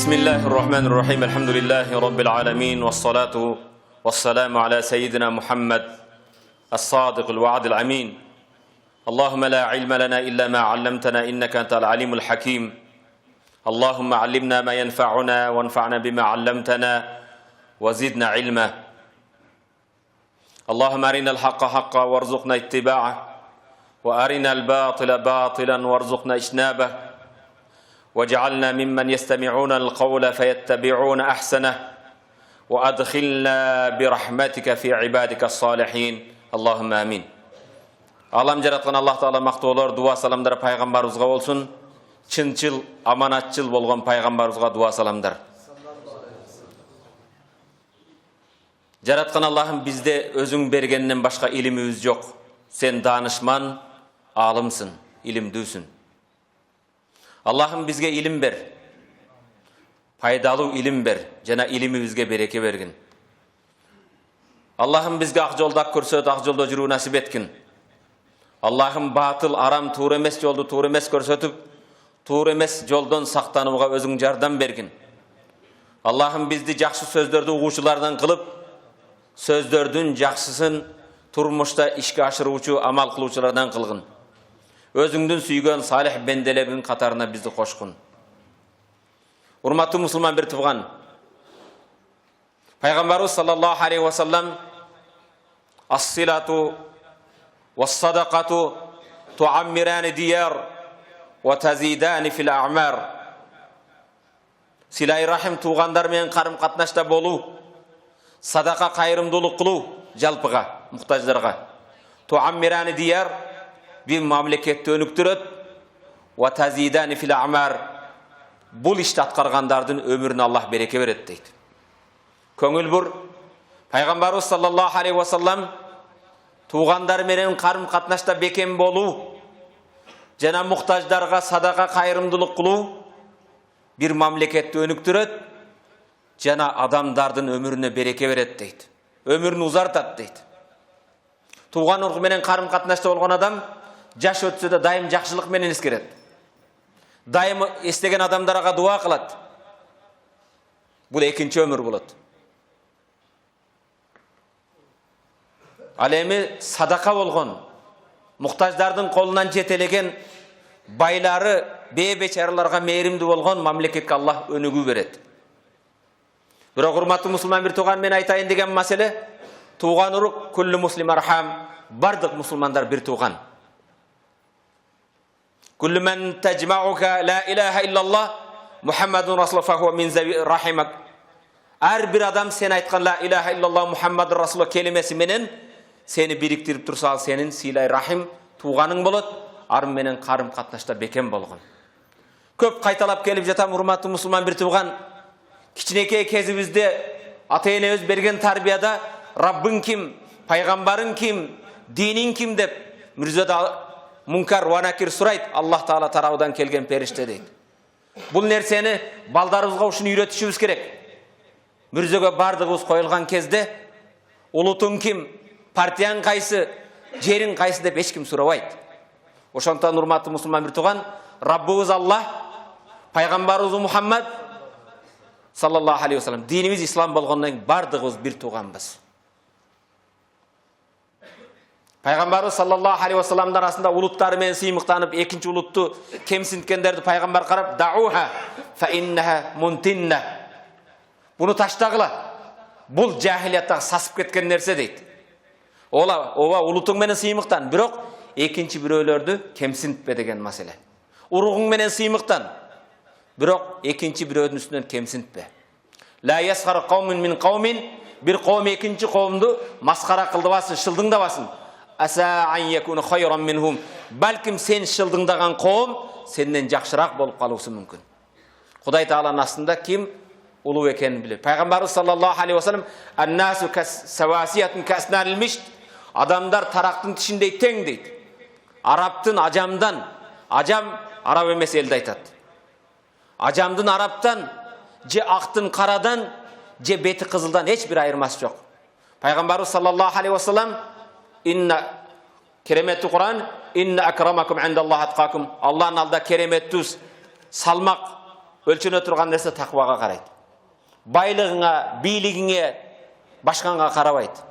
بسم الله الرحمن الرحيم الحمد لله رب العالمين والصلاة والسلام على سيدنا محمد الصادق الوعد الأمين اللهم لا علم لنا إلا ما علمتنا إنك أنت العليم الحكيم اللهم علمنا ما ينفعنا وانفعنا بما علمتنا وزدنا علما اللهم أرنا الحق حقا وارزقنا اتباعه وأرنا الباطل باطلا وارزقنا اجتنابه واجعلنا ممن يستمعون القول فيتبعون أحسنه وأدخلنا برحمتك في عبادك الصالحين اللهم آمين. Алам жаратқан Аллах Таала мақтаулар, дуа саламдар пайғамбарымызға болсын. Чынчыл, аманатчыл болған пайғамбарымызға дуа саламдар. Жаратқан Аллахым, бізде өзің бергеннен башқа иліміміз жоқ. Сен данышман, алымсың, илімдүүсің. Аллахым бізге илім бер, пайдалуу илім бер, жана илимибизге береке бергин. Аллахым бізге ақ жолда көрсөт, ақ жолда жүрүү насип еткин. Аллахым батыл, арам, туура эмес жолду туура эмес көрсөтүп, туура эмес жолдон сактанууга өзүң жардам бергин. Аллахым бизди жакшы сөздөрдү угуучулардан кылып, сөздөрдүн жакшысын турмушта ишке ашыруучу, амал кылуучулардан кылгын. Өзүңдүн сүйгөн салих бенделердин катарына бизди кошкун. Урматтуу мусулман бир тууган, пайгамбарыбыз саллаллаху алейхи ва саллам ас-силату вас-садакату туаммирани дияр ва тазидани фил аъмар. Силай рахим туугандар менен карым катнашта болуу, садака кайрымдуулук кылуу жалпыга, муктаждарга. Туаммирани дияр bir mamleketті өнүктүрөт, ва тазидани фил аъмар. Бул ишти аткаргандардын өмүрүнө Аллах береке берет дейт. Көңүл бур, пайгамбарыбыз саллаллаху алейхи ва саллам туугандар менен карым катнашта бекем болуу, жана муктаждарга садака кайрымдуулук кылуу bir mamleketти өнүктүрөт, жана адамдардын өмүрүнө береке берет дейт. Өмүрүн узартат дейт. Туган ургу менен карым катнашта болгон адам жаш өтсө да дайым жакшылык менен эскерет. Дайым эстеген адамдарга дуа кылат. Бул экинчи өмүр болот. Ал эми садака болгон, муктаждардын колунан жетелеген байлары, бечараларга мээримдүү болгон мамлекетке Аллах өнүгүү берет. Бирок урматтуу мусулман бир тууган, мен айтайын деген маселе, туган урук куллу муслим архам, бардык мусулмандар бир тууган. Kullu men tecma'uka la ilahe illallah Muhammedun Rasulullah fahuwa min zawi rahimak. Her bir adam sen aytkan la ilahe illallah Muhammedun Rasulullah kelimesi menen seni biriktirip tursa senin silay rahim tuğanın bolot, arım menen karım katnaşta beken bolgun. Köp kaytalap gelip jatam urmatlı musulman bir tuğan. Kiçineke kezibizde ata-enemiz bergen tarbiyada Rabbin kim, paygambarın kim, dinin kim dep mürzada Munkar wa nakir surayt, Allah Taala tarabından kelgen perişte deydi. Bul nerseni baldarыбызга ушуну үйрөтүшүбүз керек. Мүрзөгө бардыгыбыз коюлган кезде улутуң ким, партияң кайсы, жериң кайсы деп эч ким сурабайт. Ошондон урматтуу мусулман бир тууган, Раббыбыз Аллах, пайгамбарыбыз Мухаммад саллаллаху алейхи ва саллам, динибиз ислам болгондон кийин бардыгыбыз бир тууганбыз. Пайгамбарыбыз саллаллаху алейхи ва салламдын арасында улуттары менен сыймыктанып, экинчи улутту кемсинткендерди пайгамбар карап, дауха фа иннаха мунтинна. Буну таштагыла. Бул жахилияттагы сасып кеткен нерсе дейт. Ооба улутуң менен сыймыктан, бирок экинчи бирөөлөрдү кемсинтпе деген маселе. Уругуң менен сыймыктан, бирок экинчи бирөөнүн үстүнөн кемсинтпе. Ла ясхар каумун мин каумин, бир коом экинчи коомду маскара кылдыбасын, шылдыңдабасын. Аса ан якуну хайран минхум. Балким сен шылдыңдаган коом сенден жакшыраак болуп калуусу мүмкүн. Кудай Тааланын астында ким улуу экенин билет. Пайгамбарыбыз саллаллаху алейхи ва саллам ан-насу кас-савасиятун каснарил мишт. Адамдар тарактын тишиндей тең дейт. Араптын ажамдан, ажам араб эмес элди айтат. Ажамдын араптан, же актын карадан, же бети кызылдан эч бир айырмасы жок. Пайгамбарыбыз саллаллаху алейхи ва саллам inna keremetli Kur'an inna akramakum indallah atqakum. Allah'ın alda keremettüz salmak өлчөнө турган нерсе таквага карайт. Байлыгыңа, бийлигиңе, башканга карабайт.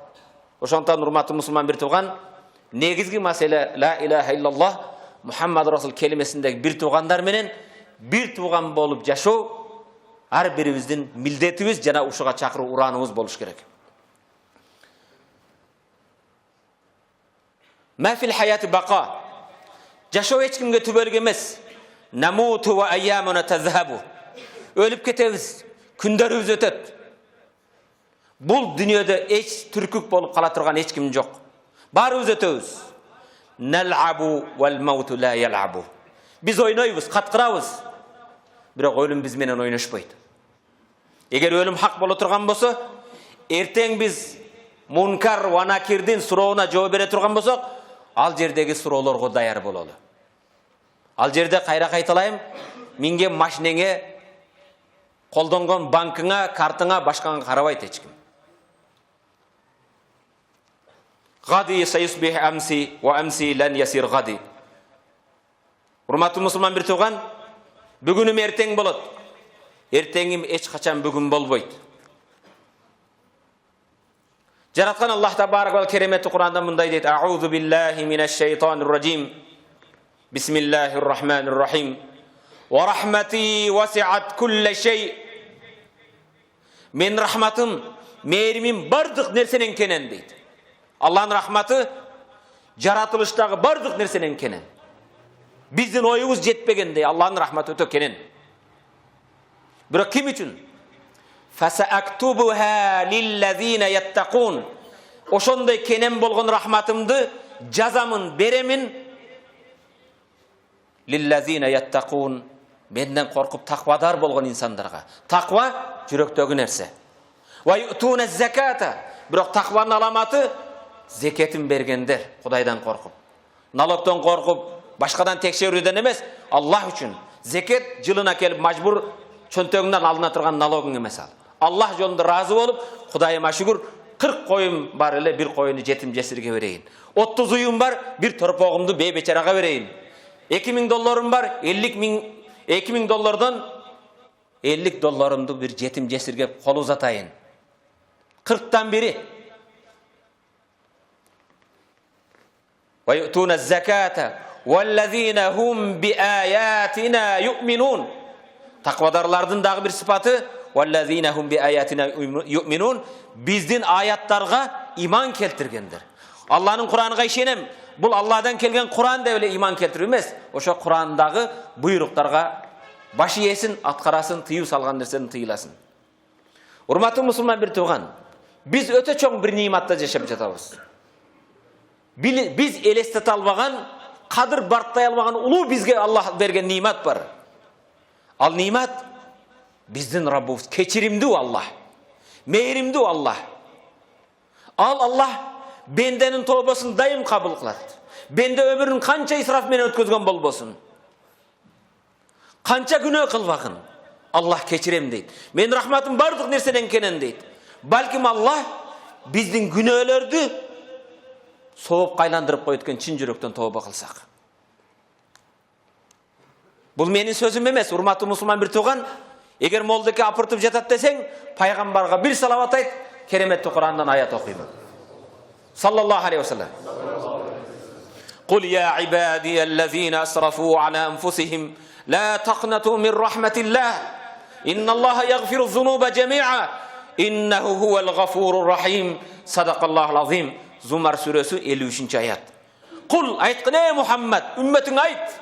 Ошондон урматтуу мусулман бир тууган, негизги маселе ла илаха иллаллах Мухаммад Расул келимесиндеги бир туугандар менен бир тууган болуп жашоо ар бирибиздин милдетибиз жана ушуга чакыруу урааныбыз болуш керек. Ма фил хаяти бака. Жашоо эч кимге түбөлүк эмес. Намуту ва айямуна тазхабу. Өлүп кетебиз, күндөрүбүз өтөт. Бул дүйнөдө эч түркүк болуп кала турган эч ким жок. Баарыбыз өтөбүз. Нал'абу вал мауту ла ял'абу. Биз ойнойбуз, каткырабыз. Бирок өлүм биз менен ойношпойт. Эгер өлүм хак боло турган болсо, эртең биз Мункар ва Накирдин сурооуна жооп бере турган болсок, ал жердеги суроолорго даяр бололу. Ал жерде кайра кайталайм, минге машинеңе, колдонгон банкыңа, картыңа, башкаңа карабайт эч ким. Гади сайусбих амси ва амси лан ясир гади. Урматтуу мусулман бир тууган, бүгүнүм эртең болот. Эртеңим эч качан бүгүн болбойт. Жараткан Аллах табарак ва кереметти Кур'анда мындай дейт: Аузу биллахи минаш шайтанир раджим. Бисмиллахир рахманир рахим. Ва рахмати васи'ат кулли шей. Мен рахматым, мээримим бардык нерсенен кенен дейт. Аллахтын рахматы жаратылыштагы бардык нерсенен кенен. Биздин оюбуз жетпегендей Аллахтын рахматы өтө кенен. Бирок ким үчүн? Фасаактубуха лиллазина яттакун. Ошондой кенен болгон рахматымды жазамын, беремин. Лиллазина яттакун. Менден коркуп таквадар болгон инсандарга. Таква жүрөктөгү нерсе. Ва ютуна заката. Бирок такванын аламаты зекетин бергендер, Кудайдан коркуп. Налогтон коркуп, башкадан текшерүүдөн эмес, Аллах үчүн. Зекет жылына келип мажбур чөнтөгүңдөн алына турган налогуң эмес ал. Аллах жолунда разы болуп, Кудайыма шүгүр, 40 коюм бар эле, бир коюну жетим жесирге берейин. 30 уюм бар, бир торпогумду бейбечарага берейин. $2000 бар, 2000 доллардан 50 долларымды бир жетим жесирге кол узатайын. 40тан бири. Ва ютуна заката валлазина хум биаятина ю'минун. Таквадарлардын дагы бир сыпаты валлазина хум биаятина ю'минун. Биздин аяттарга иман келтиргендер. Аллахтын Куранына ишенем. Бул Аллахтан келген Куран деп эле иман келтирүү эмес. Ошо Курандагы буйруктарга баш ийесин, аткарасын, тыюу салган нерсени тыйласын. Урматтуу мусулман бир тууган, биз өтө чоң бир ниматта жашап жатабыз. Биз элестете албаган, кадыр барктай албаган улуу бизге Аллах берген нимат бар. Ал нимат биздин Раббыбыз, кечиримдүү Аллах, мээримдүү Аллах. Ал Аллах бенденин тобосын дайым кабыл кылат. Бенде өмүрүн канча исраф менен өткөзгөн болбосун, канча күнөө кылбагын, Аллах кечирем дейт. Мен рахматым бардык нерседен кенен дейт. Балким Аллах биздин күнөөлөрдү сооп кайландырып коет экен, чын жүрөктөн тооба кылсак. Бул менин сөзүм эмес, урматтуу мусулман бир тууган. Эгер молдеке апыртып жатат десең, пайгамбарга бир салават айт, кереметти Курандан аят окуйм. Саллаллаху алейхи ва саллям. Кул я ибадияллазина асрафу ала анфусихим ла тaqnatu min rahmatillah. Инналлаха ягфиру зунуба жамиа. Иннаху хувал гафурur рахим. Садакаллахул азим. Зумар сүрөсү 53-аят. Кул айткын, Мухаммад, үммөтүң айт.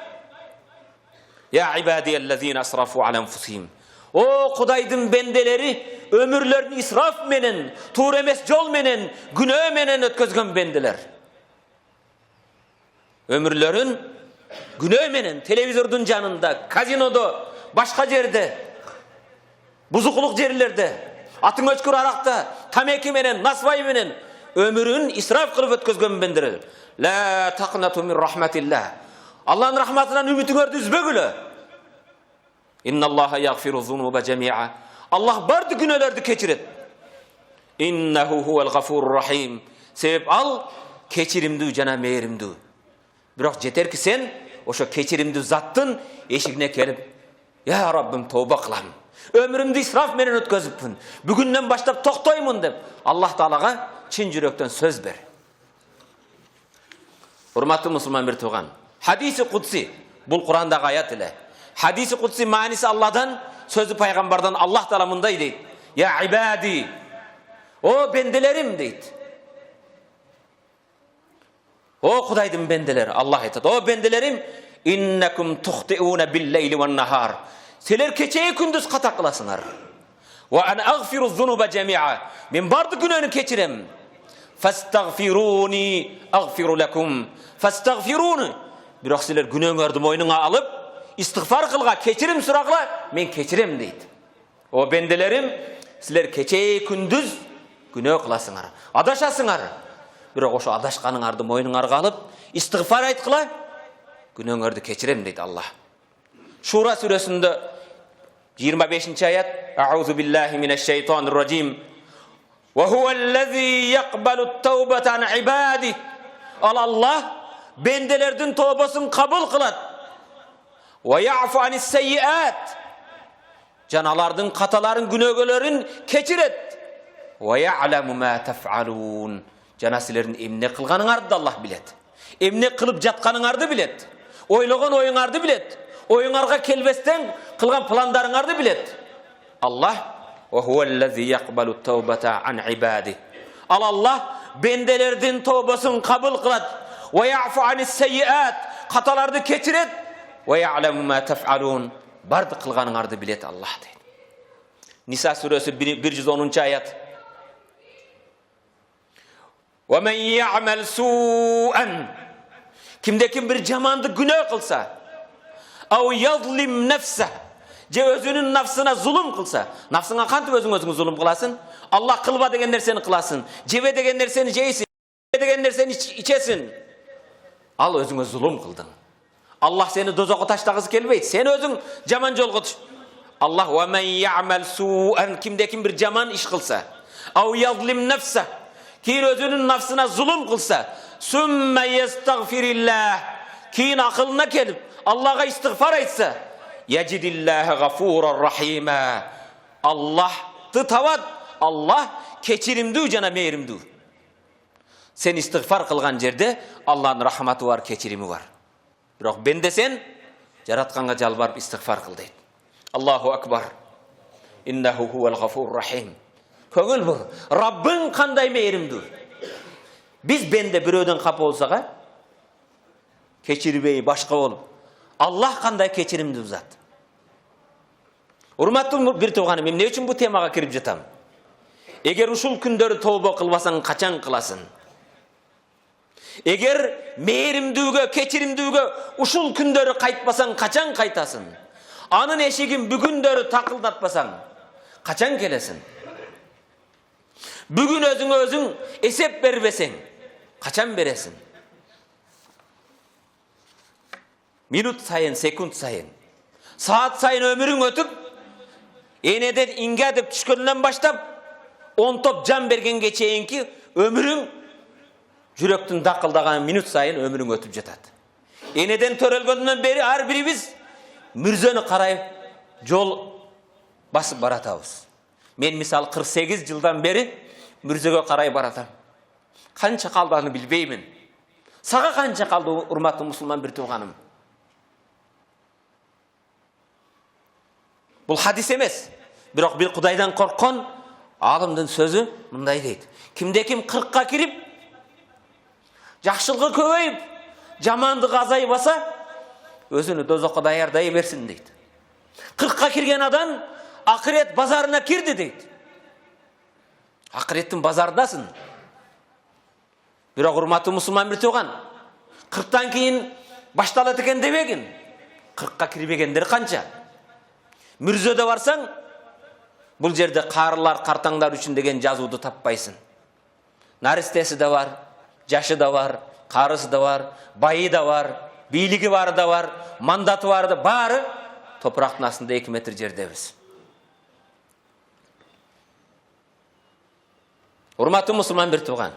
Я ибадияллазина асрафу ала анфусихим. О Кудайдын бенделери, өмүрлөрүн исраф менен, туура эмес жол менен, күнөө менен өткөзгөн бенделер. Өмүрлөрүн күнөө менен, телевизордун жанында, казинодо, башка жерде, бузукулук жерлерде, атын өчкүр аракта, тамеки менен, насвай менен өмүрүн исраф кылып өткөзгөн бенделер. Ла taqnatu min rahmatillah. Аллахтын рахматынан үмүтүңөрдү үзбөгүлө. Инналлаха ягфиру зунуба жамиа. Аллах барды күнөөлөрдү кечирет. Иннаху хувал гафурur рахим. Себеп ал кечиримдүү жана мээримдүү. Бирок жетерки сен ошо кечиримдүү заттын эшигине келип Ya Rabbim tövbe kılam. Ömrümdü israf menen ötközüpmün. Bugünden başlap toktoymun dep Allah Taalaga çin yürekten söz ber. Hurmatlı Müslüman bir tuğan. Hadisi kutsi. Bul Kur'an'daki ayet ile. Hadisi kutsi manisi Allah'dan, sözü peygamberden Allah Taala mınday deydi. Ya ibadi. O bendelerim deydi. O Kudaydım bendeleri. Allah aytadi. O bendelerim innekum tuhti'una bil-leyli ven-nahar. Seler keçeyi gündüz kata kılasınlar. Ve an aghfiru zunuba cemi'a. Men bardı günahını keçirem. Fastaghfiruni aghfiru lakum. Fastaghfiruni. Biroq sizler günahыңарды moynuğa alıp istiğfar kılga, keçirim suragla, men keçirem deydi. O bendelerim sizler keçeyi gündüz günah kılasınlar. Adaşasınlar. Biroq oşo adaşkanыңарды moynuңarga alıp istiğfar aytkıla, günahыңарды keçirem deydi Allah. Şura suresinde 25. ayet. A'udhu billahi mineşşeytanirracim. Ve huvellezî yakbalut tevbete an ibâdih. Allah bendelerden tövbesini kabul kılat. Ve ya'fu anis seyyiat. Canalardan kataların günögelerin keçiret. Ve ya'lemu ma tef'alun. Canasilerin emne kılganыңарды da Allah bilet. Emne kılıp jatkanыңарды bilet. Oylagan oyuңарды bilet. Oyuңarga kelbesden kılgan planlarыңарды bilet. Allah ve huvellezî yakbalut tevbete an ibâdih. Allah bendelerden tövbesini kabul kılat. Ve ya'fu anis seyyiat. Katalarda keçiret. Ve ya'lemu ma tef'alun. Bardı kılganыңарды bilet Allah deydi. Nisa suresi 110. ayet. Ve men ya'mel su'an. Kimde bir jamandı günah kılsa, aw yazlim nefse, je özünün nafsına zulüm kılsa, nafsına kantip özüň zulüm kılasın, Allah kılba degen nerseni kılasın, jebe degen nerseni jeysin, degen nerseni içesin. Al özüňe zulüm kıldın. Allah seni dozakka taştagysy kelbeydi. Sen özüň jaman jolga düş. Allah ve men ya'mel su'an, kimde bir jaman iş kılsa, aw yazlim nefse, kim özünün nafsına zulüm kılsa, sümme yestagfirillah, kim akılına kelip Allah'a istiğfar etse, yecidillâhe gafûran rahîmâ. Allah tıtavat, Allah keçirimdü cana meyrimdü. Sen istiğfar kılgan jerde Allah'ın rahmatı var, keçirimi var. Biroq bende sen jaratkanga jalbarıp istiğfar kıl deydi. Allahu akbar. İnnehu huvel gafûr rahîm. Köngül bur. Rabbin kanday meyrimdü. Biz bende biröden kapı olsağa keçirbeyi başka olup Allah kanday keçirimdi zat. Hurmatlı bir tuğanım, men ne üçün bu temaga kirip jatam? Eger uşul kündörü tövbe kılbasaң kaçan kılasın? Eger meyrimdüge, keçirimdüge uşul kündörü kaytbasaң kaçan kaytasın? Anın eşigin bugündörü takıldatbasaң kaçan kelesin? Bugün özüň esep berbeseň kaçan beresin? Minut sayın, sekund sayın, saat sayın ömürün ötüp, eneden inge dep düşkönden başlap, 10 top can bergen geçeyin ki, ömürün yürektin dakıldagan minut sayın ömürün ötüp jatat. Eneden törelgönden beri har birimiz mürzöni karayıp jol basıp baratabız. Men misal 48 yıldan beri mürzöge karayıp baratam. Kança kaldığını bilbeymin. Sağa kança kaldı hurmatlı Müslüman bir tuğanım. Bu hadis emes. Biroq bir Kudaydan korkon alımdın sözü mınday deydi. Kimde kim 40'ka kirip, jakşılığı köbeyip, jamandığı azayı basa, özünü dozokka dayarday bersin deydi. 40'ka kirgen adam ahiret bazarına kirdi deydi. Ahiretin bazardasın. Biroq hurmatlı Müslüman bir tuğan, 40'tan keyin baştalat eken demegin. 40'ka kirbegenler kança? Mürzöde varsan, bul jerde karılar, kartanglar üçün degen жазууду tappaysın. Naristesi de var, jaşı da var, karısı da var, bayı da var, biyligi var da var, mandatı var da bari toprağın aslında 2 metr jerdebiz. Hurmatlı Müslüman bir tuğan,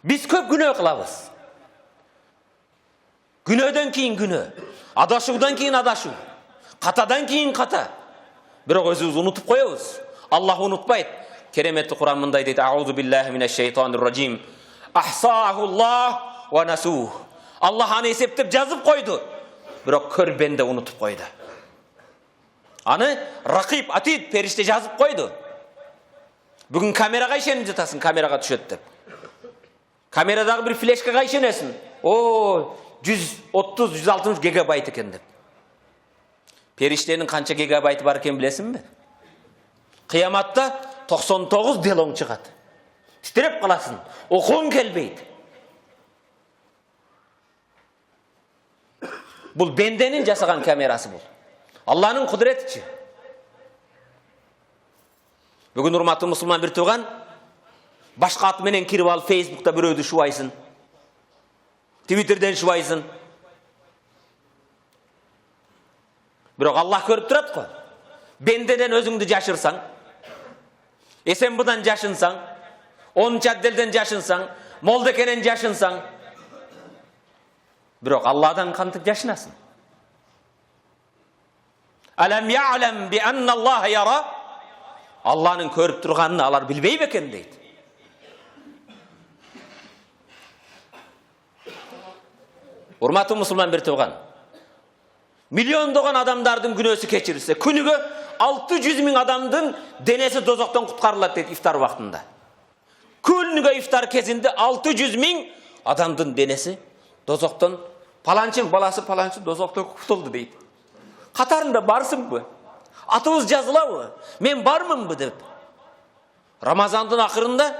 biz köp günah kılabız. Günöden keyin günö, adaşudan keyin adaşu. Катадан кийин ката. Бирок өзүбүз унутуп коебуз. Аллах унутпайт. Кереметти Куран мындай дейт: Аузу биллахи минаш-шайтанир ражим. Ахсаахуллах ва насух. Аллах аны эсептеп жазып койду. Бирок көрбенде унутуп койду. Аны ракиб атид периште жазып койду. Бүгүн камерага ишенип жатасың, камерага түшөт деп. Камерадагы бир флешкага ишенесиң. О, 130-160 гигабайт экен деп. Периштенин канча гигабайты бар экен билесиңби? Кыяматта 99 делоң чыгат. Титиреп каласың. Окуң келбейт. Бул бенденин жасаган камерасы бул. Алланын кудуретичи. Бүгүн урматтуу мусулман бир тууган башка аты менен кирип алып Facebook'та бирөөдү шубайсың. Twitter'ден шубайсың. Бирок Аллах көрүп турат го. Бендеден өзүңдү жашырсаң, СМБдан жашынсаң, 10 адделден жашынсаң, Молдекенен жашынсаң, бирок Алладан кантип жашынасың? Алам я'лам би анна Аллаха яра? Алланын көрүп турганын алар билбей бекен дейт. Урматтуу мусулман бир тууган, миллиондогон адамдардын күнөөсү кечирилсе, күнүгө 600 000 адамдын денеси дозоктон куткарылат дейт ифтар убактында. Күнүгө ифтар кезинде 600 000 адамдын денеси дозоктон, паланчын баласы паланчы дозоктон кутулду дейт. Катарында барсыңбы? Атыбыз жазылабы? Мен бармынбы деп. Рамазандын акырында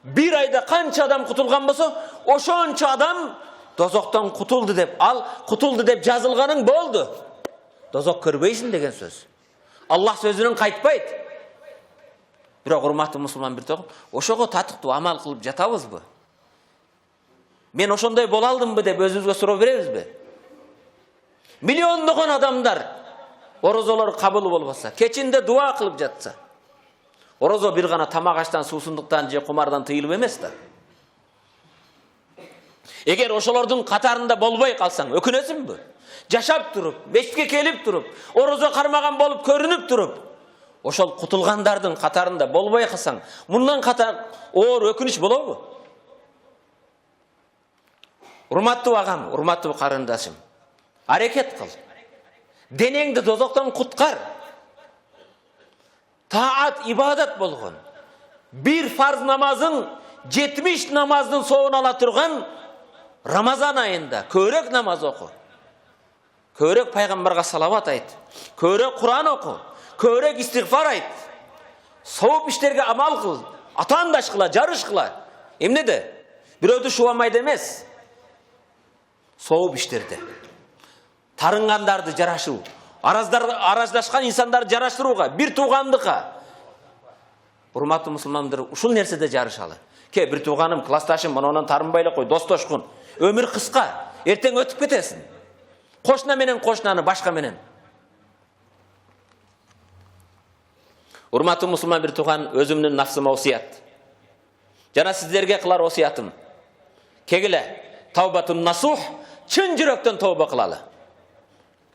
bir ayda канча адам кутулган болсо, ошончо адам дозоктон кутулду деп, ал кутулду деп жазылганың болду. Дозок көрбөйсүң деген сөз. Аллах сөзүнөн кайтпайт. Бирок урматтуу мусулман бир тогун, ошого татыктуу амал кылып жатабызбы? Мен ошондой боло алдымбы деп өзүбүзгө суроо беребизби? Миллиондогон адамдар орозолор кабыл болбаса, кечинде дуа кылып жатса, орозо бир гана тамак аштан, суусундуктан же кумардан тыйылып эмес да. Эгер ошолордун катарында болбой калсаң, өкүнөсүңбү? Жашап туруп, мешитке келип туруп, орозо кармаган болуп көрүнүп туруп, ошол кутулгандардын катарында болбой калсаң, мындан катар оор өкүнүч болобу? Урматтуу агам, урматтуу карындашым, аракет кыл. Денеңди дозоктон куткар. Таат, ибадат болгон. Bir farz namazın 70 namazın soğun ala turgan Ramazan ayında körek namaz oku. Körek peygamberga salavat ayt. Körek Kur'an oku. Körek istiğfar ayt. Soğup işlerge amal kıl. Atandaş kıla, jarış kıla. Emne de? Biröydü şuvamaydı emez. Soğup işlerde. Тарынгандарdı жарашу. Араздашкан инсандарды жараштырууга, бир туугандыкка. Урматтуу мусулмандар, ушул нерседе жарышалы. Ке, бир тууганым, классташым, онон тарынбай эле кой, достошкун. Өмүр кыска, эртең өтүп кетесиң. Кошна менен кошнаны башка менен. Урматтуу мусулман бир тууган, өзүмдүн нафсыма осуят. Жана сиздерге кылар осуятым. Кегиле, таубатун насух, чын жүрөктөн тооба кылалы.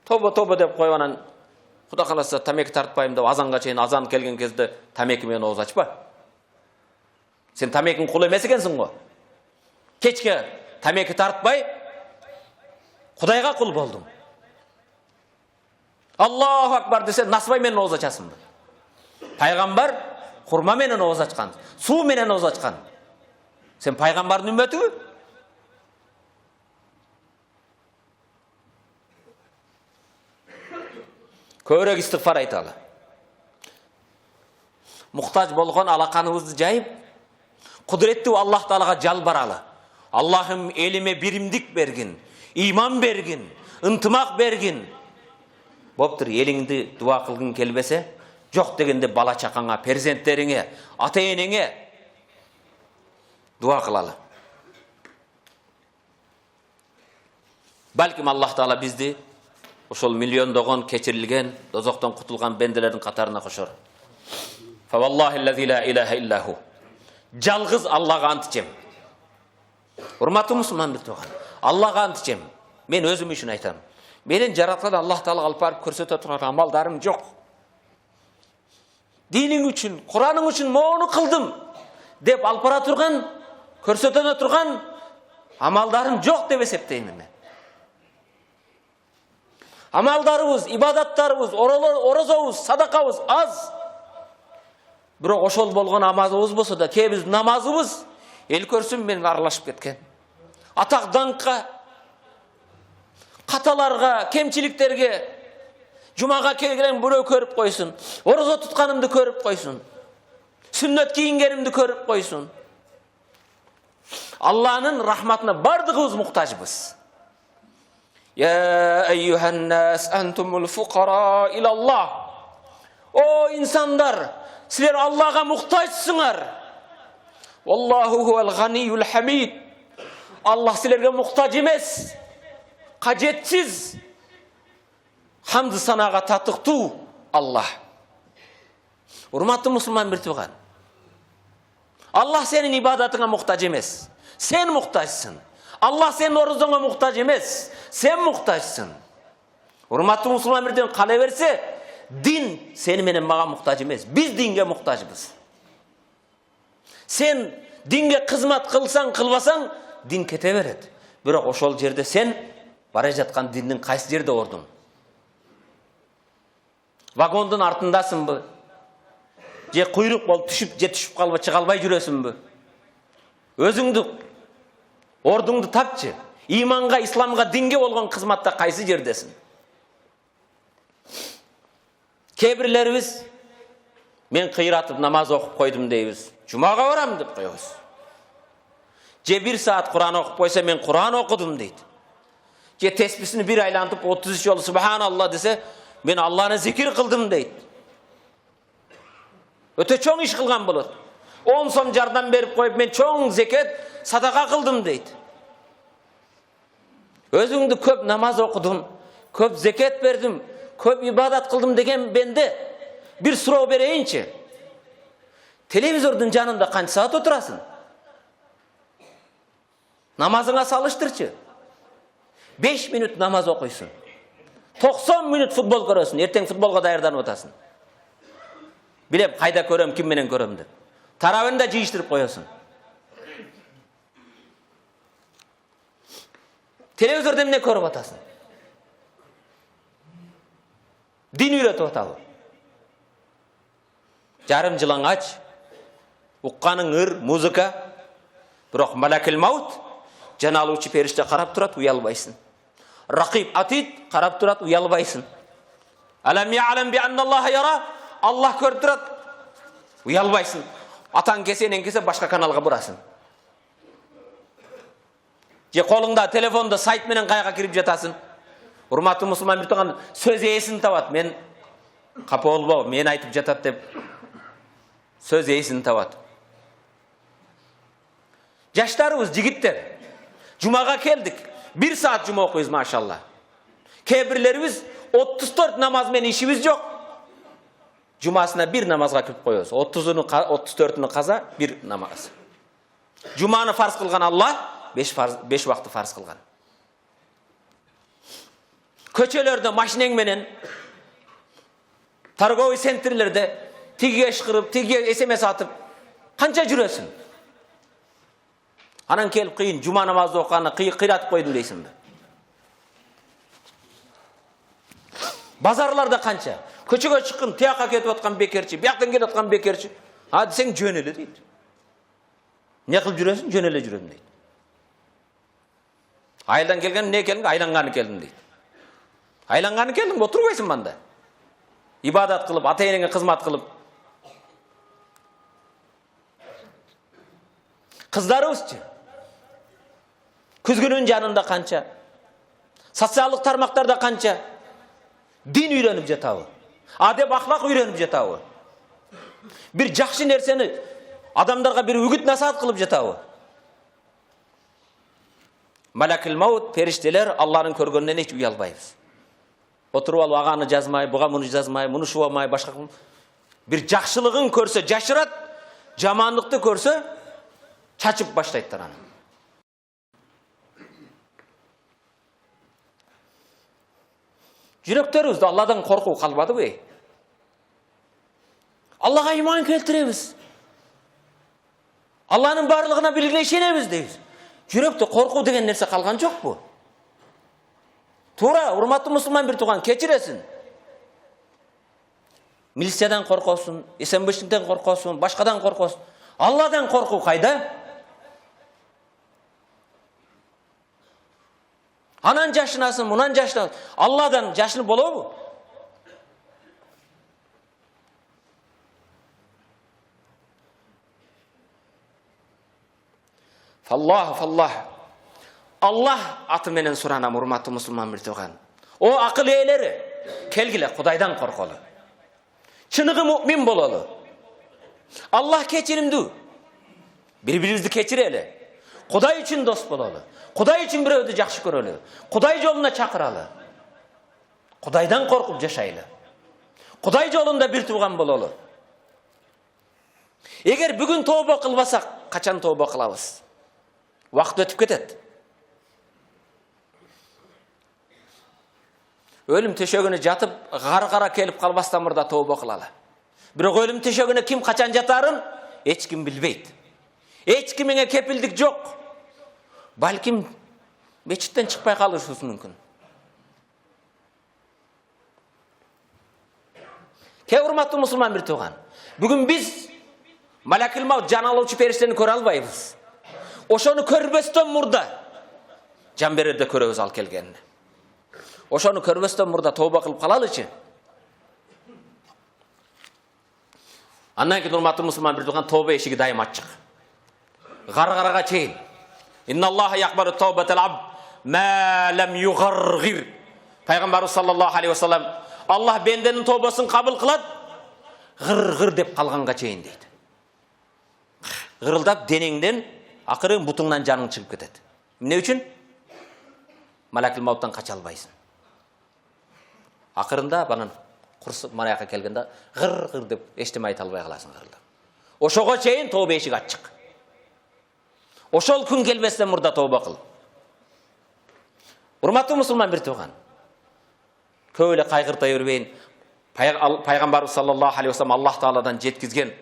Тоба деп коюп анан Кудай кааласа тамеки тартпайм деп азанга чейин азан келген кезде тамеки менен ооз ачпа. Сен тамекиң кул эмес экенсиң го. Кечке тамеки тартпай Кудайга кул болдум. Аллаху акбар десе насыбай менен ооз ачасыңбы? Пайгамбар курма менен ооз ачкан, суу менен ооз ачкан. Сен пайгамбардын үммөтүбү? Körek istiğfar aytalı. Muhtaç bolğan alaqanыбызды жайып, кудуреттүү Аллах Таалага жалбаралы. Allah'ım elime birimdik bergin, iman bergin, ынтымак бергин. Боптур, элиңди дуа кылгың келбесе, жок дегенде бала чакаңа, перзенттериңе, ата-энеңе дуа кылалы. Балким Аллах Таала бизди ошол миллиондогон кечирилген, дозоктон кутулган бенделердин катарына кошор. Фа валлахи аллази ла илаха иллаху. Жалгыз Аллага ант ичем. Урматтуу мусулман бир тууган, Аллага ант ичем. Мен өзүм үчүн айтам. Менен жараткан Аллах Таала алып барып көрсөтө турган амалдарым жок. Диниң үчүн, Кураның үчүн моуну кылдым деп алып бара турган, көрсөтө турган амалдарым жок деп эсептеймин мен. Амалдарыбыз, ибадаттарыбыз, орозобуз, садакабыз аз. Бирок ошол болгон намазыбыз болсо да, кээ биз намазыбыз эл көрсүн менен аралашып кеткен. Атак даңкка, каталарга, кемчиликтерге, жумага келген бирөө көрүп койсун, орозо тутканымды көрүп койсун, сүннөт кийингенимди көрүп койсун. Алланын рахматына бардыгыбыз муктажбыз. Я айюханнас антумул фуқара илаллах. О инсандар, силер Аллага муктажсыңар. Wallahu huval ganiyyul hamid. Аллах силерге муктаж эмес, кажетсиз. Хамды санага татыктуу Аллах. Урматтуу мусулман бир тууган. Аллах сенин ибадатыңа муктаж эмес. Сен муктажсың. Аллах сенин орозоңа муктаж эмес. Сен муктажсың. Урматтуу мусулман бирден кала берсе, дин сени менен мага муктаж эмес. Биз динге муктажбыз. Сен динге кызмат кылсаң, кылбасаң, дин кете берет. Бирок ошол жерде сен бара жаткан диндин кайсы жерде ордуң? Вагондун артындасыңбы? Же куйрук болуп түшүп калбай чыга албай жүрөсүңбү? Өзүңдү ордуңду тапчы. Иманга, исламга, динге болгон кызматта кайсы жердесиң? Кээ бирлерибиз мен кыйратып намаз окуп койдум дейбиз. Жумага барам деп коебуз. Же 1 саат Куран окуп койсо мен Куран окудум дейт. Же тесписini bir айлантып 33 жолу Субханалла десе, мен Алланы зикир кылдым дейт. Өтө чоң иш кылган болот. 10 сом жардам берип коюп, мен чоң зекет, садака кылдым дейт. Өзүңдү көп намаз окудум, көп зекет бердим, көп ибадат кылдым деген бенде bir суроо берейинчи. Телевизордун жанында канча саат отурасың? Намазыңа салыштырчы. 5 минут намаз окуйсуң. 90 минут футбол көрөсүң, эртең футболго даярданып атасың. Билем кайда көрөм, ким менен көрөм деп. Тарабын да жыйыштырып коесуң. Телевизорда эмне көрүп атасың? Дин үйрөтүп атабы? Жарым жылаңач, укканың ыр, музыка, бирок малакил маут, жан алуучу периште карап турат, уялбайсың. Рақиб атид карап турат, уялбайсың. Алам я'лам би анналлаха яра, Аллах көрүп турат, уялбайсың. Атаң кесенен кесе башка каналга бурасың. Же колуңда телефонда сайт менен кайга кирип жатасың. Урматтуу мусулман бир тууган сөз эсин табат. Мен капа болбо, мен айтып жатат деп сөз эсин табат. Жаштарыбыз, жигиттер, жумага келдик. 1 саат жума окуйбуз, машалла. Кээ бирлерибиз 34 намаз менен ишибиз жок. Жумасына 1 намазга кирип коебуз. 34-ünü каза, 1 намаз. Жуманы фарз кылган Аллах 5 вакытты фарз кылган. Көчөлөрдө машинең менен, торговый центрлерде тигиге ышкырып, тигиге SMS атып, канча жүрөсүң? Анан келип кыйын жума намазды окуганда кыйратып койдум дейсиңби? Базарларда канча? Көчөгө чыккын, тияка кетип аткан бекерчи, бияктан келип аткан бекерчи. А десең жөн эле дейт. Не кылып жүрөсүң? Жөн эле жүрөм дейт. Айылдан келген, не келген? Айланганы келдим дейт. Айланганы келдим, отурбайсың мында. Ибадат кылып, ата-энеңе кызмат кылып. Кыздарыбызчы? Күзгүнүн жанында канча? Социалдык тармактарда канча? Дин үйрөнүп жатабы? Адеп ахлак үйрөнүп жатабы? Бир жакшы нерсени адамдарга бир үгүт насаат кылып жатабы? Малакил маут, периштелер Алланын көргөнүнөн эч уялбайбыз. Отуруп алып аганы жазмай, буга муну жазмай, муну шубамай, башка бир жакшылыгын көрсө жашырат, жамандыкты көрсө чачып баштайттар аны. Жүректерибизде Алладан коркуу калбадыбы? Аллага иман келтиребиз. Алланын барлыгына билгиле ишенебиз дейбиз. Жүрөктө коркуу деген нерсе калган жокпу? Туура, урматтуу мусулман бир тууган, кечиресиң. Милициядан коркосуң, эсенбештиктен коркосуң, башкадан коркосуң. Алладан коркуу кайда? Анан жашынасың, мунан жашынасың. Алладан жашынып болобу? Фаллах. Аллах аты менен суранам, урматтуу мусулман бир тууган. О акыл ээлери, келгиле Кудайдан корколу. Чыныгы муъмин бололу. Аллах кечиримдүү. Бири-бирибизди кечирели. Кудай үчүн дос бололу. Кудай үчүн бирөөдү жакшы көрөлү. Кудай жолуна чакыралы. Кудайдан коркуп жашайлы. Кудай жолунда бир тууган бололу. Эгер бүгүн тооба кылбасак, качан тооба кылабыз? Вакыт өтүп кетет. Өлүм төшөгүнө жатып, гар-гара келип калбастан мурда тооба кылалы. Бирок өлүм төшөгүнө ким качан жатарын эч ким билбейт. Эч кимге кепилдик жок. Балким мечиттен чыкпай калышыбыз мүмкүн. Урматтуу мусулман бир тууган, бүгүн биз малакил маут жан алуучу периштени көрө албайбыз. Ошону көрбөстөн мурда жан берерде көрөбүз ал келгенин. Ошону көрбөстөн мурда тооба кылып калалычы. Андан кийин урматтуу мусулман бир тууган, тооба эшиги дайым ачык. Гар-гарага чейин. Инналлаха якбару таубатал абд ма лам югаргир. Пайгамбарыбыз саллаллаху алейхи ва саллям, Аллах бенденин тообасын кабыл кылат, гыр-гыр деп калганга чейин дейт. Гырылдап денеңден, акыры бутуңдан жаның чыгып кетет. Эмне үчүн? Малакил мауттан кача албайсың. Акырында банан курсуп мараяка келгенде гыр-гыр деп эчтеме айта албай каласың гырылдап. Ошого чейин тооба эшиги ачык. Ошол күн келбестен мурда тооба кыл. Урматтуу мусулман бир тууган, көп эле кайгырта бербейин. Пайгамбарыбыз саллаллаху алейхи ва саллям Аллах Тааладан жеткизген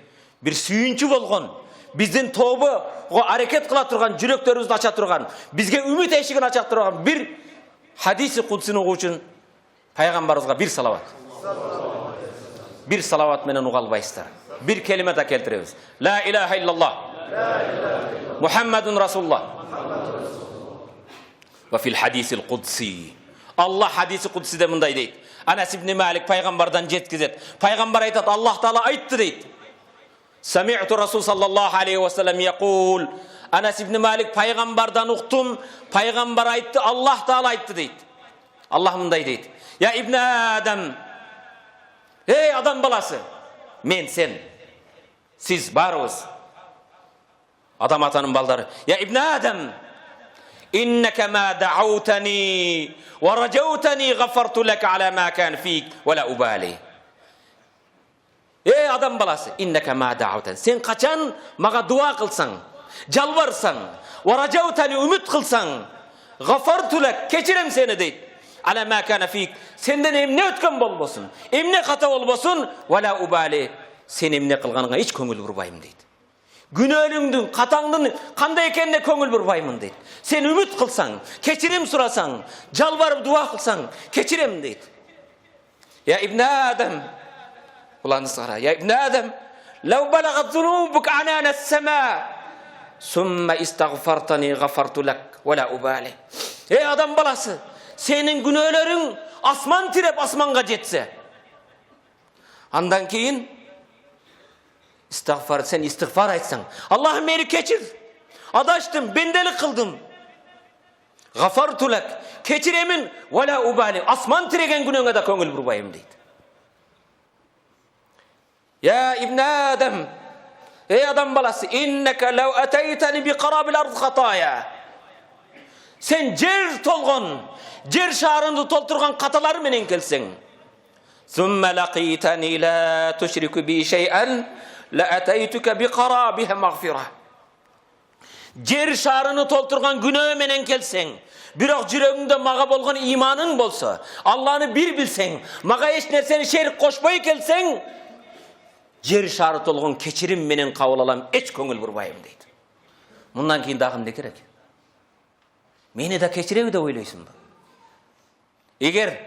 бир сүйүнчү болгон, биздин тообого аракет кыла турган, жүрөктөрүбүздү ача турган, бизге үмүт эшигин ача турган бир хадиси кудсини угуу үчүн пайгамбарыбызга бир салават. Бир салават менен уга албайсыздар. Бир келиме да келтиребиз. Ла илаха иллаллах. Мухаммадун расулуллах. Ва фил хадисил кудси. Аллах хадиси кудсиде мындай дейт. Анас ибн Малик пайгамбардан жеткизет. Пайгамбар айтат, Аллах Таала айтты дейт. Сами'ту Расул саллаллаху алейхи ва саллям якул. Анас ибн Малик пайгамбардан уктум, пайгамбар айтты, Аллах Таала айтты дейт. Аллах мындай дейт. Я ибн Адам. Эй адам баласы, мен сен, сиз барыбыз адам атанын балдары. Я ибн Адам, иннака ма даутани ва раджаутани гафарту лака аля ма кан фик ва ла убали. Эй адам баласы, иннака ма даутани, сен качан мага дуа кылсаң, жалбарсаң, ва раджаутани үмүт кылсаң, гафарту лак, кечирем сени дейт. Аля ма кан фик, сенден эмне өткөн болбосун, эмне ката болбосун, ва ла убали, сен эмне кылганыңа эч көңүл бурбайм дейт. Günölüңдүн, катаңдын кандай экенине көңүл бурбаймын дейт. Сен үмүт кылсаң, кечирим сурасаң, жалбарып дуа кылсаң, кечирем дейт. Я ибн Адам, уланы сара, я ибн Адам, лау балагат зунубук анана ас-сама, сумма истагфартани гафарту лак, ва ла убали. Эй адам баласы, сенин күнөөлөрүң асман тиреп асманга жетсе, андан кийин İstiğfar, sen istiğfar etsen. Allah'ım beni keçir. Adaştım, bendelik kıldım. Gafartu lak. Keçiremin ve la ubali. Asman tiregen gününe de köngül burbayım deydi. Ya İbn Adam. Ey adam balası. İnneke lev eteyteni bi karabil ard hataya. Sen cer tolgun, cer şarını tolturgan katalar menen kelsen. Sümme laqiteni la tuşriku bi şey'en la ataytuka bi qarabiha maghfirah. Jer şarını tolturgan günahı menen kelseň, biroq yüreğinde maga bolgan imanın bolsa, Allah'ını bir bilseň, maga hiç nerseni şerik koşpay kelseň, jer şarı tolgan keçirim menen kabul alam, hiç köngül burbayım deydi. Bundan keyin dagı ne kerek? Meni de keçirebi de oylaysın bu. Eger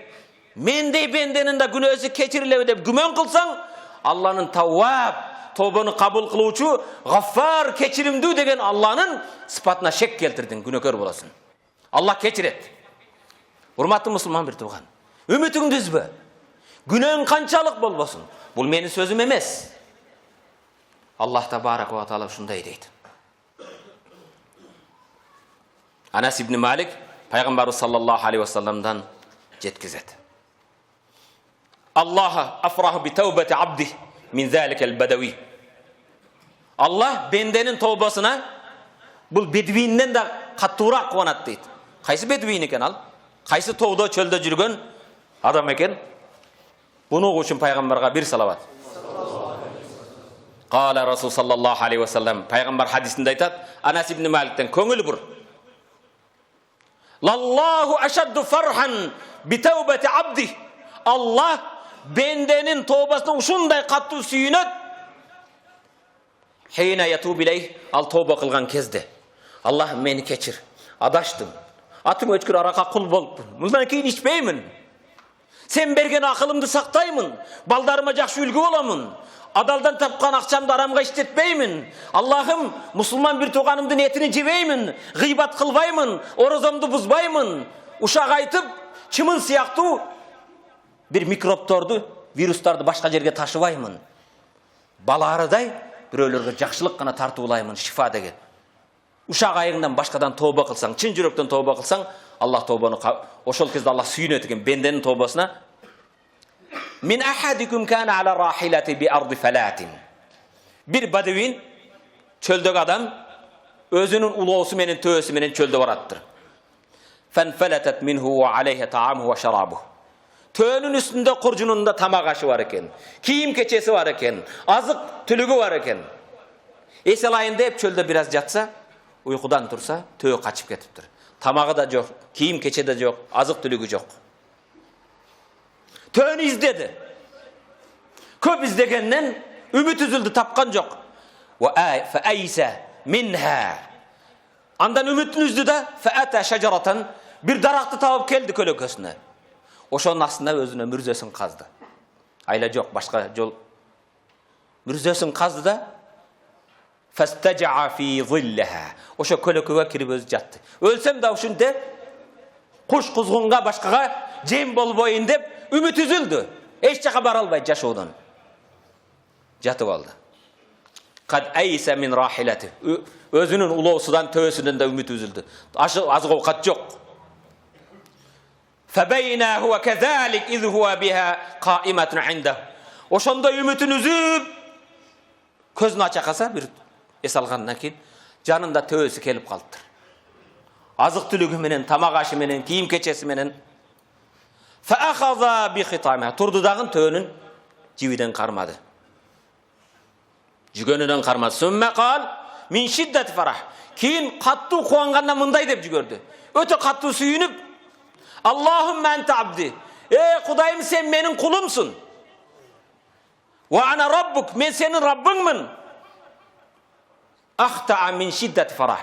mendey bendenin de günahı keçirilebi dep gümön kılsaň, Allah'ın Tawwab, tövbeni kabul kılıuçu, Gaffar, keçirimdүү degen Allah'ın sıfatına şek keltirdin, günökör bolasın. Allah keçiret. Hurmatly musulman bir tuğan. Ümitiňdi üzbe. Günahın kançalık bolbosun. Bul meni sözüm emes. Allah Tebaraka ve Teala şunday deydi. Anas ibn Malik Peygamber sallallahu aleyhi ve sellem'den jetkizet. Allah'a afrahu bi tevbeti abdi min zalikel bedevi. Allah bendenin tövbesine bul bedvinden de katturak kıvanat deydi. Kaysı bedvin eken al? Kaysı tövbe çölde jürgen adam eken? Bunu üçün Peygamber'e bir salavat. Qala Rasul sallallahu aleyhi ve sellem Peygamber hadisinde aytat, Anas ibn Malik'ten köngül bur. Lallahu aşaddu farhan bi tevbeti abdi. Allah bendenin tövbesine uşunday kattu süyünet. Heyne yatub ileyh, al tövbe kılgan kezde. Allah meni keçir. Adaştım. Atım öçkür araka kul bolup. Bundan keyin içpeymin. Sen bergen akılımды saktaymin. Baldarıma jakşı ülgü bolamın. Adaldan tapkan akçamdı aramga işletpeymin. Allah'ım musulman bir tuğanımdın etini jebeymin. Gıybat kılbaymin. Orozamdı buzbaymin. Uşak aytıp çımın siyaktı bir mikroptordu, virustardı başka jerge taşıbaymin. Balarıday biröylörge jakşılık gana tartı ulaymin, şifa degen. Uşak ayığından başkadan tövbe kılsaң, çın jürökten tövbe kılsaң, Allah tövbeni oşol kezde Allah süýünet eken bendenin tövbesine. Min ahadikum kana ala rahilati bi ardi falatin. Bir badevin çöldeki adam özünün uloosu menen töösü menen çölde barattır. Fenfeletet minhu ve aleyhe ta'amuhu ve şarabuhu. Töönün üstünde kurcununda tamak aşı var eken, kiyim keçesi var eken, azık tülügü var eken. Esel ayında hep çölde biraz jatsa, uykudan tursa töö kaçıp ketiptir. Tamağı da yok, kiyim keçe de yok, azık tülügü yok. Töönü izledi. Köp izlegenden ümit üzüldü, tapkan yok. Fe eyse minha. Andan ümitini üzdü de fe ete şeceratan bir daraktı tavıp keldi kölökösüne. Oşonun aslında özüne mürzösün kazdı. Ayla yok, başka yol. Mürzösün kazdı da festeca'a fi zilleha. Oşo kölököge kirip özü jattı. Ölsem da uşun de kuş kuzgunga başkaga jem bolboyun dep ümit üzüldü. Eşçaka baralbay jaşoodon. Jatıp aldı. Kad eyse min rahilati. Özünün uloosudan töösünden de ümit üzüldü. Azık ovkat yok. فَبَيْنَا هُوَ كَذَٰلِكْ اِذْ هُوَ بِهَا قَائِمَةٌ عِنْدَهُ. Oşonda ümitini üzüp közünü açakasa bir esalgandan keyin janında töösü kelip kalıptır. Azık tülügü menen, tamak aşı menen, kiyim keçesi menen. فَأَخَذَا بِخِطَامِهَا. Turdu dagın töönün jibiden karmadı. Jigönüden karmadı. Sümme kal min şiddeti farah. Keyin kattu kuanganda mınday dep jigördü. Öte kattu süyünüp Allahümme ente abdi. Ey Kudayım sen benim kulumsun. Ve ana rabbuk. Men senin Rabbinmin. Ahta'a min şiddet farah.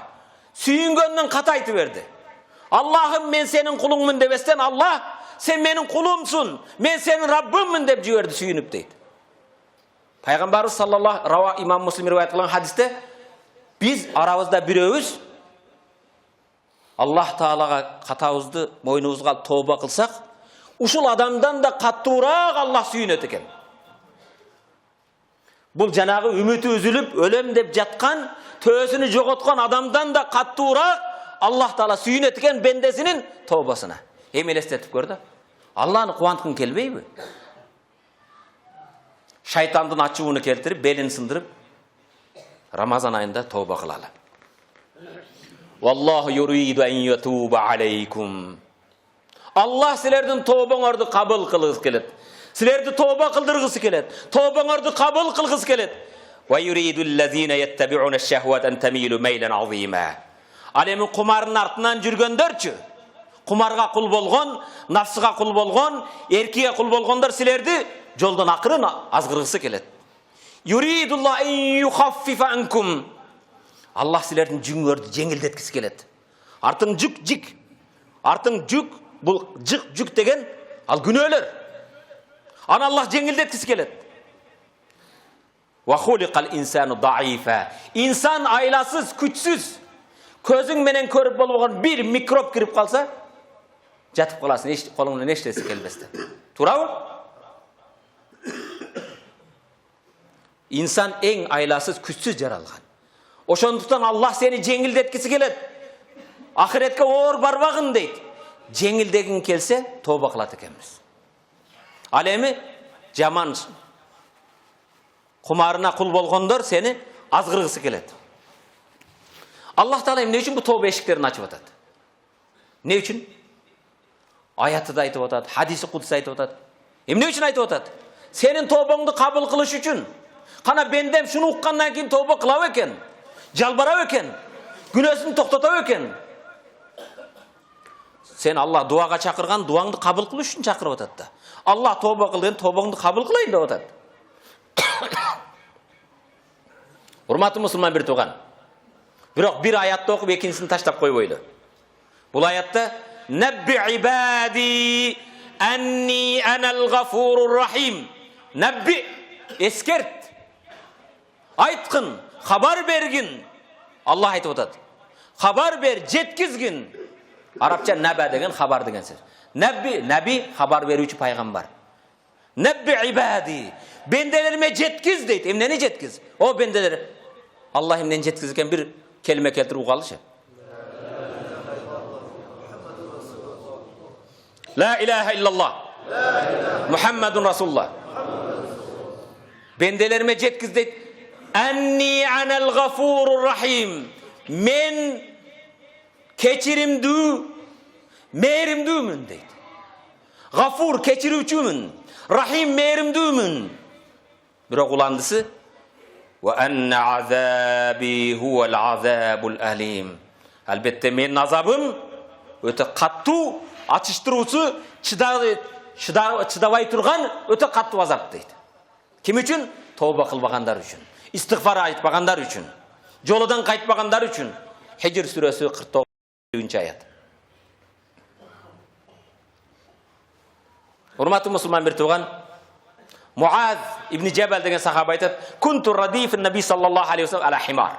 Süyüngönden kataytı verdi. Allah'ım men senin kulunmun debesten Allah sen benim kulumsun. Men senin Rabbinmin dep jiberdi süyünüp deydi. Peygamberimiz sallallahu aleyhi İmam Müslim rivayet kılan hadiste biz aramızda biröğüz Allah Teala'ga katağızdı, moynumuzga alıp tövbe kılsak, uşul adamdan da katturak Allah süyünet eken. Bul janagı ümiti üzülüp, ölem dep jatkan, töösünü jogotkan adamdan da katturak Allah Teala süyünet eken bendesinin tövbesine. Hem elestetip gördü. Allah'ını kuvantkın kelbeybi. Şeytandın açığını keltirip, belini sındırıp, Ramazan ayında tövbe kılalı. Wallahu yuridu en yetuba aleykum. Allah sizlerden tövbeňerdi kabul kılgys kelet. Sizlerdi tövbe kıldırgys kelet. Tövbeňerdi kabul kılgys kelet. Ve yuridü'llezine yettebi'une'ş-şehveten temilu meylen azîmâ. Al emin kumarın artından jürgönderçi. Kumarga kul bolgon, nafsıga kul bolgon, erkiye kul bolgondor silerdi joldan akırın azgırgısı kelet. Yuridullah en yukhaffifa ankum. Allah silerдің жүңөрді жеңілдеткісі келеді. Артың жүк жик. Артың жүк, бұл жүк деген ал күнөөлөр. Аны Allah жеңілдеткісі келеді. Wa khuliqal insanu da'ifa. İnsan aylasız, күчсүз. Көзүң менен көрүп болгон bir микроб кирип калса, жатып каласың, колуңдан эчтеси келбестен. Туурабы? İnsan эң aylasız, күчсүз жаралган. Ошондуктан Allah seni жеңилдеткиси келет. Ахиретке оор барбагын дейт. Жеңилдегиң келсе, тооба кылат экенбиз. Ал эми жаман кумарына кул болгондор сени азгыргысы келет. Allah Taala эмне үчүн бу тооба эшиктерин ачып атат? Эмне үчүн? Аятында айтып атат, хадиси кудус айтып атат. Эмне үчүн айтып атат? Сенин тообаңды кабыл кылыш үчүн. Кана бендем шуну уккандан кийин тооба кылабы экен? Жалбарабы экен? Күнөөсүн токтотобу экен? Sen Allah duaga çakırgan, duаңды кабыл кылыш үчүн чакырып атат да. Allah тооба кыл деген, тообаңды кабыл кылайын деп атат. Урматтуу мусулман бир тууган. Бирок bir аятты окуп экинчисин таштап койбойлу. Бул аятта Набби ибади анни анал гафурур рахим. Набби эскерт. Айткын, хабар бергин. Allah айтып атат. Хабар бер, жеткизгин. Арабча наба деген хабар деген сөз. Наби хабар берүүчү пайгамбар. Набби ибади. Бенделериме жеткиз дейт. Эмнени жеткиз? О бенделер. Allah эмнени жеткизген bir kelime keltirip kalışı. La ilahe illallah. Muhammedun Resulullah. Bendelerime jetkiz deyt. Enni anel gafurur rahim. Men keçirimdүү, merimdүүmün deyt. Gafur keçirүүчүmün, rahim merimdүүmün. Bирок ulandısı ve enne azabi huvel azabul alim. Elbette menin azabım öte kattуу, açıştıruvçu, çıdabay turgan öte kattуу azap deydi. Kim üçün? Tövbe kılbaganlar üçün. İstiğfar aytbaganlar üçün. Joludan kaytbaganlar üçün. Hicr suresi 49. ayet. Hurmatlı Müslüman bir tuğan, Muaz İbn Cebel деген sahaba aytат, "Kuntu radifin Nabi sallallahu aleyhi ve sellem ala himar."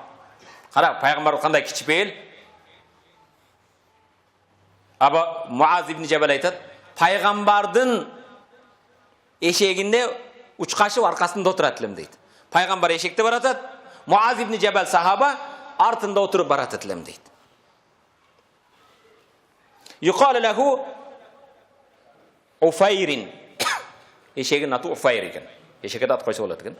Qara, payg'ambar qanday kichipel. Aba Muaz İbn Cebel aytат, payg'ambardın eşeginde uçqaşı arkasında oturatılım deydi. Payg'ambar eşekte baratat, Muaz İbn Cebel sahaba artında oturup baratatılım deydi. Yuqalu lahu Ufayrin. Eşeğin adı Ufayr ekan. Eşeğe de at koysa болады ekan.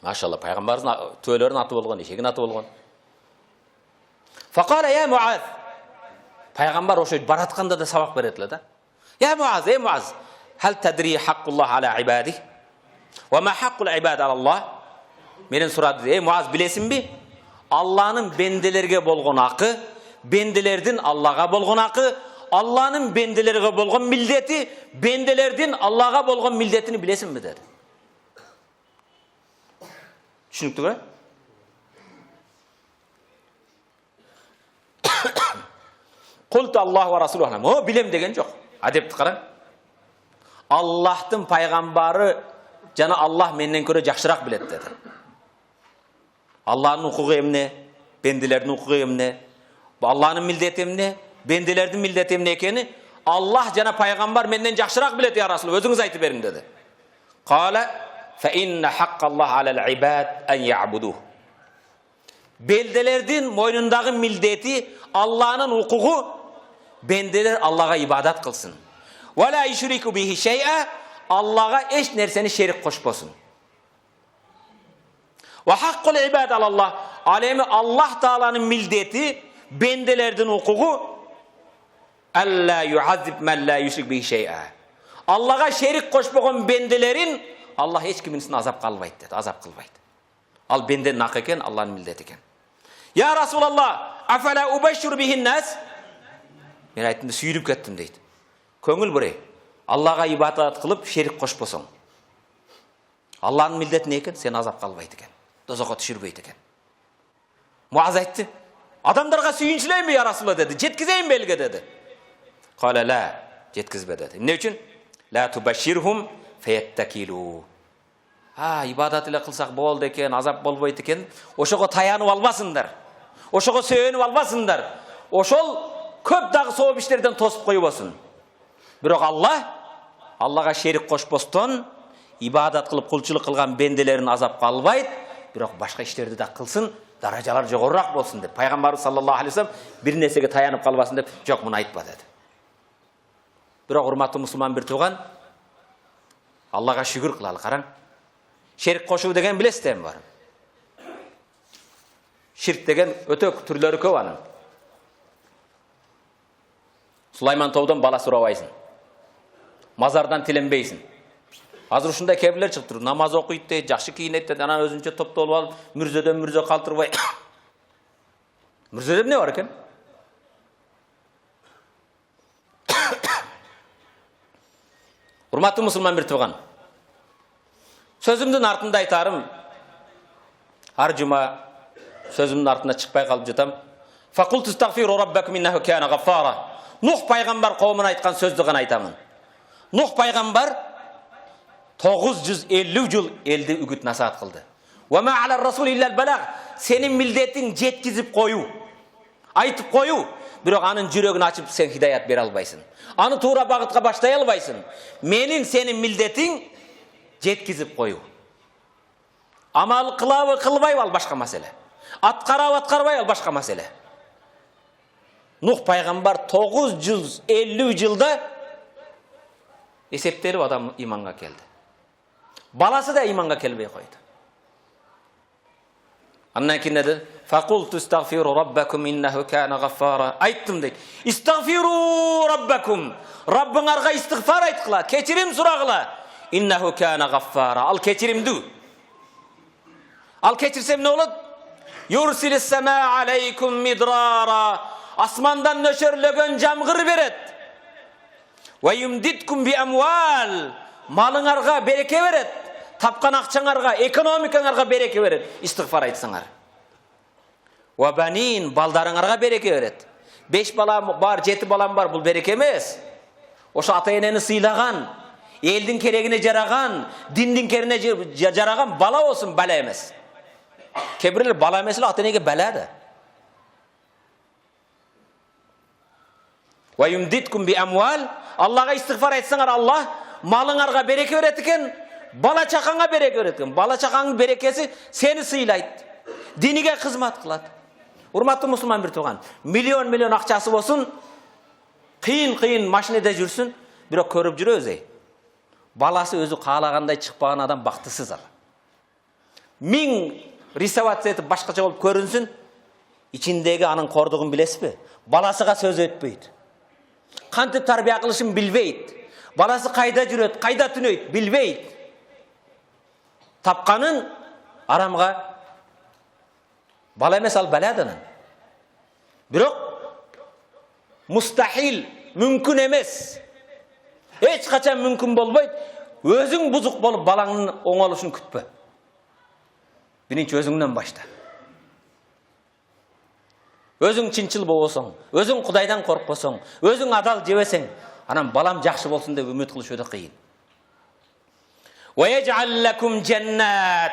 Maşallah, payg'ambarning töөлөрүнүн аты болгон, eşeğin аты болгон. Faqala ya Muaz. Payg'ambar o'sha baratkanda da sabaq beredilar da. Ya Muaz, ey Muaz, hal tadri haqqullah ala ibadihi? Ve ma haqqul ibad ala Allah? Menen surady, ey Muaz, bilesinbi? Allah'ın bendelerge bolgon akı, bendelerdin Allah'a bolgon akı, Allah'ın bendelerge bolgon milleti, bendelerdin Allah'a bolgon milletini bilesin mi dedi. Düşünüktü mü? Kultu Allah ve Resulü aleyhi. O bilem degen yok. Adepti qaran. Allah'tın paygambarı jana Allah menden köre jakşırak bilet dedi. Allah'ın hukuku emne, bendilerдің hukuku emne, Allah'ın milleti emne, bendilerдің milleti emne ekeni Allah jana paygambar menden jakşırak bilet ya Rasul, özüңüz aytıp berin dedi. Qala fa inna haqqallah alal ibad an ya'buduh. Beldelerдің moynundağı milleti Allah'ın hukuku, bendeler Allah'a ibadat kılsın. Ve la yushriku bihi şey'a, Allah'a eş nerseni şerik koşmasın. Ve hakkul ibad alallah, alemi Allah Teala'nın milleti, bendelerдің hukuku, alla yuazib men la yushrik bihi şey'a. Allah'a şerik koşmayan bendelerin Allah hiç kiminsin azap kalmaydı dedi. Azap kılmaydı. Al benden hak eken, Allah'ın milleti eken. Ya Resulallah, afala ubeşşir bihin nas? Men aytdım, suyurup kettim deydi. Köngül buraya. Allah'a ibadat kılıp şerik koşposun. Allah'ın milleti ne eken? Sen azap kalmaydı eken. Dozoqa düşürmeydi eken. Muaz aytdı. Adamlarga suyunçlayın mı ya Resulallah dedi. Jetkizeyim belge dedi. Kale la. Jetkizbe dedi. Ne için? La tubeşşirhum feyettekilu. Ha, ibadat ile kılsak boldu eken, azap bolboydu eken. Oşoğa tayanıp almasınlar. Oşoğa söyönüp almasınlar. Oşol köp dağı soğuk işlerden tosup koyup olsun. Biroq Allah'a şerik koşposton, ibadat kılıp kulçuluk kılgan bendelerin azap kalbaydı. Biroq başka işlerdi de kılsın, darajalar jogorrak bolsun dep. Peygamber sallallahu aleyhi ve sellem bir nesege tayanıp kalbasın dep, jok bunu aytpa dedi. Biroq hurmatlı musulman bir tuğan, Allah'a şükür kılalı karan. Şerik koşu degen bilesizler mi var? Şirk degen öte türleri köp anın. Sulayman Tow'dan bala surabaysın. Mazardan tilenbeysin. Hazır uşunda kebirler çıktır. Namaz okuyup de, jakşı kiyinет de, anan özünçe topta olup alıp, mürzöden mürze kaltırбай. Mürzöde ne var eken? Hurmatlı musulman bir tuğan. Sözümdün артында aytarım. Har cuma sözümdün артында çıkpay kalıp jatam. Faqultu istagfiru rabbakum innahu kana ghaffara. Nuh paygambar kavmine aytkan sözdü gana aytamın. Nuh paygambar 950 yıl elde ügüt nasihat kıldı. Ve ma ala'r rasul illa'l balag. Senin milletin jetkizip koyu. Aytıp koyu. Biroq anın jürögünü açıp sen hidayat bere albaysın. Anı tuğra bagıtga başlay albaysın. Menin senin milletin jetkizip koyu. Amal kılabı kılbay al başka mesele. Atkarabı atkarбай al başka mesele. Nuh paygambar 950 yılda eseptelip adam imanга geldi. Balası da imanга kelbey koydu. Andan keyin dedi? Faqultu istagfiru rabbakum innahu kana ghaffara. Aytdım deydi. Istagfiru rabbakum. Rabbыңarga istigfar aytkıla, kechirim suragıla. İnnehu kana ghaffara. Al kechirimdi. Al kechirsem ne olur? Yursilis sema aleykum midrara. Asmandan nöşörlögön jamgır beret. Ve yumditkum bi amwal. Malыңarga bereke beret. Tapkan akçaңarga, ekonomikaңarga bereke beret. İstiğfar aytsaңar. Ve banin, baldarыңarga bereke beret. 5 balam var, 7 balam var, bul bereke emes. Oşo ata-eneni sıylagan, eldin keregine jaragan, dindin kerine jaragan bala olsun, bala emes. Kebirler bala emesle ata-enege bala da. Ve yumditkum bi amwal. Allah'a istiğfar etseňer Allah malыңarga bereke beret eken, bala çakaňa bereke beret eken. Bala çakaňyň berekesi seni sıylayt. Dinige hizmet kılat. Hurmatly musulman bir tuğan. Milyon akçası bolsun, kıyın maşinede jursün, biroq körüp jürö özey. Balası özü kaalagандай çıkpagan adam baktısız al. 1000 risavasiya etip başkaça bolup körünsün, içindegi anın kordugun bilesizби? Balasıga söz ötpeydi. Kantip tarbiya kılışın bilbeydi. Balası kayda jüröt, kayda tünöйт, bilbeydi. Tapkanın aramga bala emes al baladanın. Biroq mustahil, mümkün emes. Hiç kaçan mümkün bolboyt. Özüň buzuk bolup balaňyň oňoluşyny kütpä. Birinçi özüňden başla. Özüň çinçil bolsoň, özüň Kudaydan korkposoň, özüň adal jebeseň, anan balam jakşı bolsun dep ümit kılış öde kıyın. Ve yec'al lekum cennet.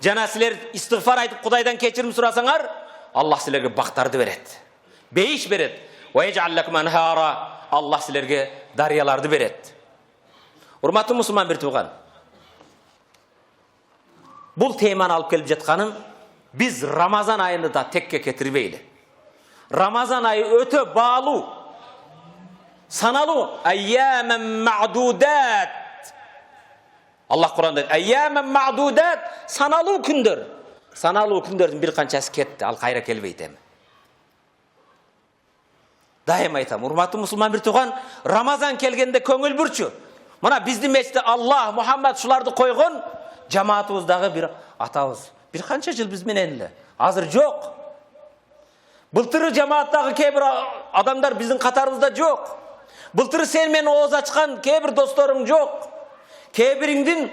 Jana siler istiğfar aytıp Kudaydan kechirim surasaňar, Allah silerge baktardy beret. Beyiş beret. Ve yec'al lekum anhara. Allah silerge daryalardy beret. Hurmatly musulman bir tuğan. Bul temany alıp kelip jatkanym biz Ramazan ayını da tekke ketiribeyli. Ramazan ayı öte bağlı. Sanalı ayyamen ma'dudat. Allah Kur'an'da ayyamen ma'dudat sanalı kündür. Sanalı kündürdün bir kançası ketdi. Al kayra kelbeydi. Daim aytam. Hurmatly musulman bir tuğan, Ramazan kelgende köngül burçu. Мына биздин мечитте Аллах, Мухаммад шуларды койгон, жамаатыбыздагы бир атабыз. Бир канча жыл биз менен эле. Азыр жок. Былтыры жамааттагы кээ бир адамдар биздин катарыбызда жок. Былтыры сен мен ооз ачкан кээ бир досторуң жок. Кээ бириңдин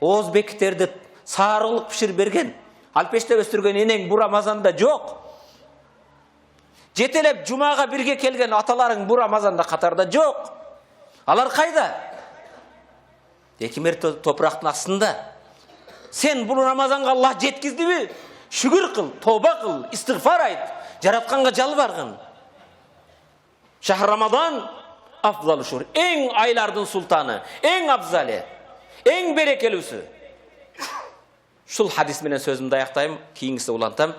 ооз бекиттерди саарылык пиширип берген, алпеште өстүргөн энең бу Рамазанда жок. Жетелеп жумага бирге келген аталарың бу Рамазанда катарда жок. Алар кайда? Эки мер топурактын астында. Сен бул Рамазанга Аллах жеткиздиби? Шүгүр кыл, тоба кыл, истигфар айт, жаратканга жалбаргын. Шахр Рамадан афзалу шур. Эң айлардын султаны, эң абзали, эң берекелүүсү. Шул хадис менен сөзүмдү аяктайм, кийингиси улантам.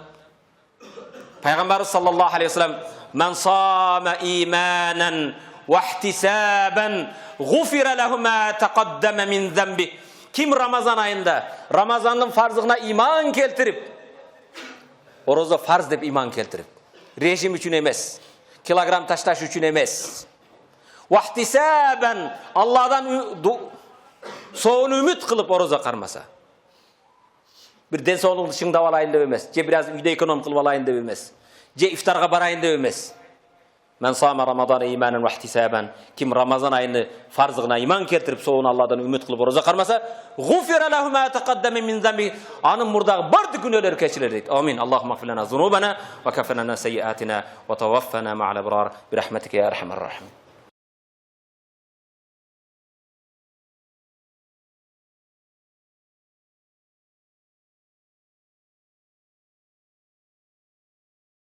Пайгамбарыбыз саллаллаху алейхи вассалам: "Ман сама иманан ва ихтисабан, гуфира лаху ма тaqaddama min zambi." Ким Рамазан айында Рамазандын фарзыгына иман келтирип, орозо фарз деп иман келтирип, режим үчүн эмес, килограмм ташташ үчүн эмес, ва ихтисабан, Алладан соон үмүт кылып орозо кармаса, bir ден соолукту шыңдап алайын деп эмес, же бир аз үйдө эконом кылып алайын деп эмес, же ифтарга барайын деп эмес. Мен сама Рамадан иманан ва ихтисабан, ким Рамазан айыны фарзыгына иман келтирип, соон Алладан үмүт кылып орозо кармаса, гуфира лаху ма тaqaddama min zambi, анын мурдагы бардык күнөөлөр кечирилет дейт. Амин. Аллахумма гфир лана зунубана ва каффир лана сайyiatina ва таваффана мa'ал абрар bi rahmatika ya arhamar rahim.